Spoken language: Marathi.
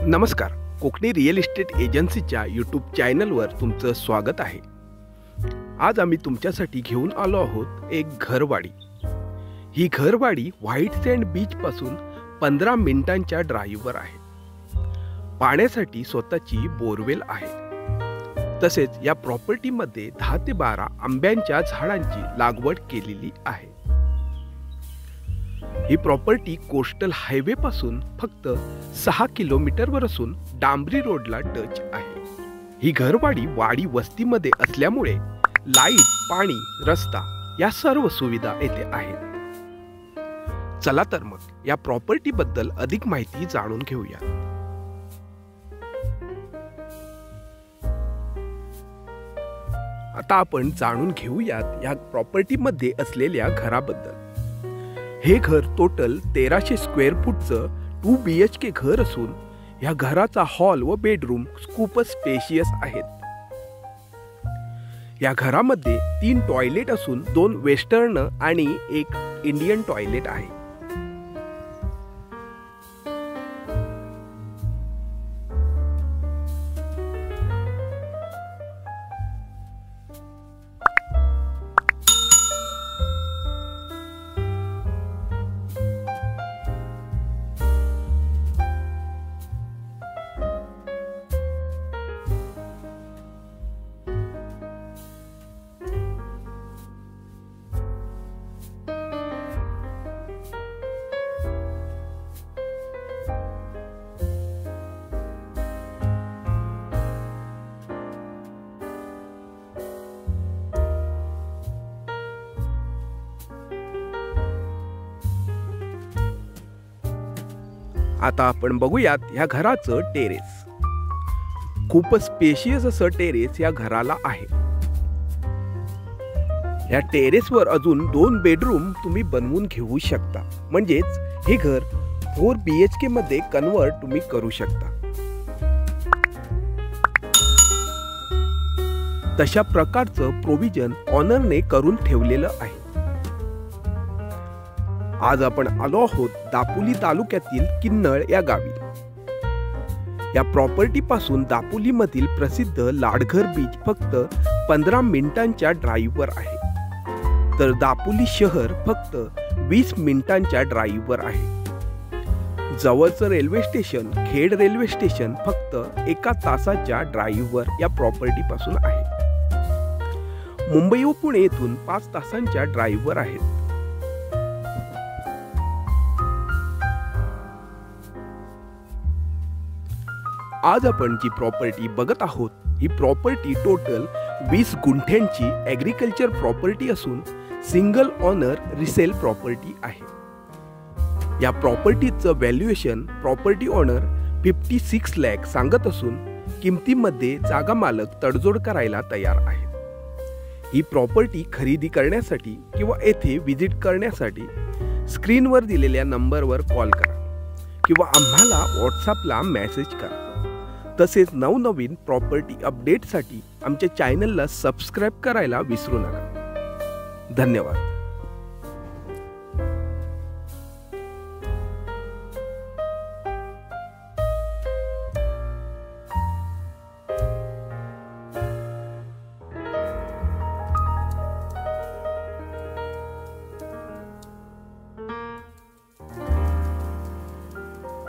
नमस्कार, कोकणी रिअल इस्टेट एजन्सीच्या यूट्यूब चॅनलवर तुमचं स्वागत आहे। आज आम्ही तुमच्यासाठी घेऊन आलो आहोत एक घरवाडी। ही घरवाडी व्हाईट सँड बीच पासून 15 मिनिटांच्या ड्राईव्हवर आहे। पाण्यासाठी स्वतःची बोरवेल आहे। तसेच या प्रॉपर्टीमध्ये 10 ते 12 आंब्यांच्या झाडांची लागवड केलेली आहे। ही प्रॉपर्टी कोस्टल हायवे पासून फक्त 6 किलोमीटरवर असून डांबरी रोडला टच आहे। ही घरवाडी वाडी वस्तीमध्ये असल्यामुळे लाईट, पाणी, रस्ता या सर्व सुविधा येथे आहेत। चला तर मग या प्रॉपर्टी बद्दल अधिक माहिती जाणून घेऊया। आता आपण जाणून घेऊयात या प्रॉपर्टी मध्ये असलेल्या घराबद्दल। हे घर टोटल 1300 स्क्वेअर फूटचं 2 BHK घर असून या घराचा हॉल व बेडरूम खूपच स्पेशियस आहेत। या घरामध्ये 3 टॉयलेट असून 2 वेस्टर्न आणि 1 इंडियन टॉयलेट आहे। आता आपण बघूयात या घराचं टेरेस। खूपच स्पेशियस असं टेरेस या घराला आहे। या टेरेसवर अजून 2 बेडरूम तुम्ही बनवून घेऊ शकता, म्हणजेच हे घर 4 BHK मध्ये कन्वर्ट तुम्ही करू शकता। तशा प्रकारचं प्रोव्हिजन ऑनरने करून ठेवलेलं आहे। आज आपण आलो आहोत दापोली तालुक्यातील किन्नळ या गावी। या प्रॉपर्टी पासून दापोली मधील प्रसिद्ध लाडघर बीच फक्त 15 मिनिटांच्या ड्राईव्हवर आहे, तर दापोली शहर फक्त 20 मिनिटांच्या ड्राईव्हवर आहे। जवळचं railway station Khed railway station फक्त 1 तासाच्या ड्राईव्हवर या प्रॉपर्टी पासून आहे। मुंबई व पुणे येथून 5 तासांच्या ड्राईव्हवर आहेत। आज आपण जी प्रॉपर्टी बघत आहोत ही प्रॉपर्टी टोटल 20 गुंठ्यांची ॲग्रिकल्चर प्रॉपर्टी असून सिंगल ऑनर रिसेल प्रॉपर्टी आहे। या प्रॉपर्टीचं व्हॅल्युएशन प्रॉपर्टी ऑनर 56 लाख सांगत असून किमतीमध्ये जागा मालक तडजोड करायला तयार आहे। ही प्रॉपर्टी खरेदी करण्यासाठी किंवा येथे व्हिजिट करण्यासाठी स्क्रीनवर दिलेल्या नंबरवर कॉल करा किंवा आम्हाला व्हॉट्सअपला मेसेज करा। तसेच नवनवीन प्रॉपर्टी अपडेटसाठी आमच्या चॅनलला सबस्क्राइब करायला विसरू नका। धन्यवाद।